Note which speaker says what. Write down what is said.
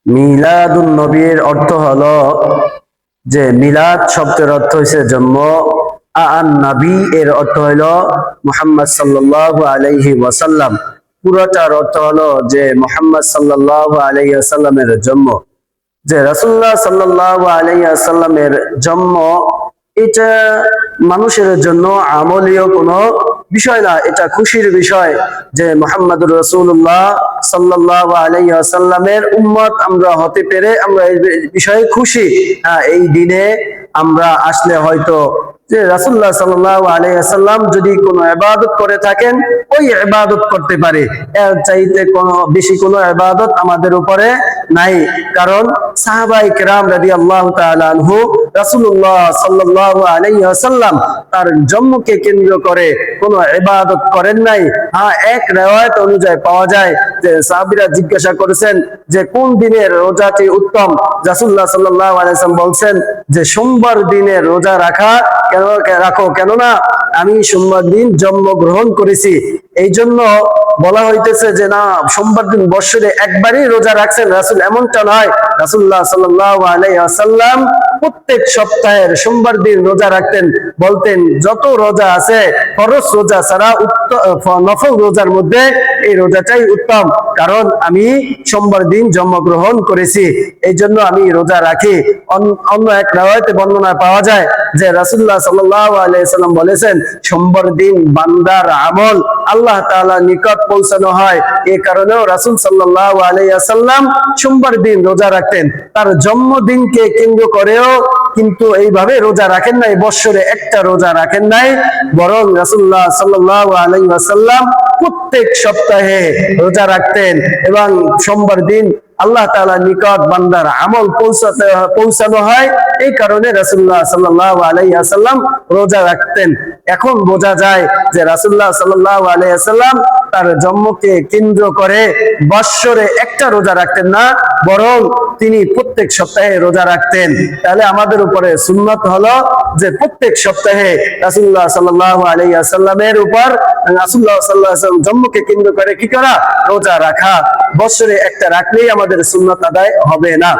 Speaker 1: মিলাদুন নবীর অর্থ হলো যে মিলাদ শব্দের অর্থ হইছে জন্ম, আন নবী এর অর্থ হইল মুহাম্মদ সাল্লাল্লাহু আলাইহি ওয়াসাল্লাম। পুরোটার অর্থ হলো যে মুহাম্মদ সাল্লাল্লাহু আলাইহি ওয়াসাল্লামের জন্ম। যে রাসূলুল্লাহ সাল্লাল্লাহু আলাইহি ওয়াসাল্লামের জন্ম, এটা মানুষের জন্য আমলীয় কোনো বিষয় না, এটা খুশির বিষয় যে মুহাম্মদুর রাসূলুল্লাহ সাল্লাল্লাহু আলাইহি ওয়াসাল্লামের উম্মত আমরা হতে পেরে আমরা এই বিষয়ে খুশি। এই দিনে আমরা আসলে হয়তো যে রাসূলুল্লাহ সাল্লাল্লাহু আলাইহি ওয়াসাল্লাম যদি কোনো ইবাদত করে থাকেন ওই ইবাদত করতে পারে, এর চাইতে কোনো বেশি কোনো ইবাদত আমাদের উপরে নাই। কারণ সাহাবায়ে কেরাম রাদিয়াল্লাহু তাআলা আনহু রাসূলুল্লাহ সাল্লাল্লাহু আলাইহি ওয়াসাল্লাম তার জন্মকে কেন্দ্র করে কোনো ইবাদত করেন নাই। এক riwayat অনুযায়ী পাওয়া যায় যে সাহাবীরা জিজ্ঞাসা করেছেন যে কোন দিনের রোজাটি উত্তম, রাসূলুল্লাহ সাল্লাল্লাহু আলাইহি ওয়াসাল্লাম বলছেন যে সোমবার দিনের রোজা রাখো, কেননা আমি সোমবার দিন জন্মগ্রহণ করেছি। এই জন্য বলা হইতেছে যে না, সোমবার দিন বৎসরে একবারই রোজা রাখছেন রাসূল, এমনটা নয়। রাসূলুল্লাহ সাল্লাল্লাহু আলাইহি ওয়াসাল্লাম প্রত্যেক সপ্তাহের সোমবার দিন রোজা রাখতেন। বলতেন যত রোজা আছে ফরজ রোজা ছাড়া নফল রোজার মধ্যে এই রোজাটাই উত্তম, কারণ আমি সোমবার দিন জন্মগ্রহণ করেছি, এই জন্য আমি রোজা রাখি। অন্য এক রাওয়ায়াতে বর্ণনা পাওয়া যায় যে রাসূলুল্লাহ সাল্লাল্লাহু আলাইহি ওয়াসাল্লাম বলেছেন সোমবার দিন বান্দার আমল আল্লাহ তাআলার নিকট পৌঁছানো হয়। এই কারণেও রাসূল সাল্লাল্লাহু আলাইহি ওয়াসাল্লাম সোমবার দিন রোজা রাখতেন। তার জন্মদিনকে কেন্দ্র করেও কিন্তু এইভাবে রোজা রাখেন নাই, বৎসরে একটা রোজা রাখেন নাই, বরং রাসূলুল্লাহ সাল্লাল্লাহু আলাইহি ওয়াসাল্লাম প্রত্যেক সপ্তাহে রোজা রাখতেন এবং সোমবার দিন আল্লাহ তাআলার নিকট বান্দার আমল পৌঁছানো হয়, এই কারণে রাসূলুল্লাহ সাল্লাল্লাহু আলাইহি ওয়াসাল্লাম রোজা রাখতেন। এখন বোঝা যায় যে রাসূলুল্লাহ সাল্লাল্লাহু আলাইহি ওয়াসাল্লাম তার জন্মকে কেন্দ্র করে বৎসরে একটা রোজা রাখতেন না, বরং তিনি প্রত্যেক সপ্তাহে রোজা রাখতেন। তাহলে আমাদের উপরে সুন্নাত হলো যে প্রত্যেক সপ্তাহে রাসূলুল্লাহ সাল্লাল্লাহু আলাইহি ওয়াসাল্লামের উপর রাসূলুল্লাহ সাল্লাল্লাহু আলাইহি ওয়াসাল্লাম জন্মকে কেন্দ্র করে কি করা? রোজা রাখা। বৎসরে একটা রাখলেই আমাদের সুন্নাত আদায় হবে না।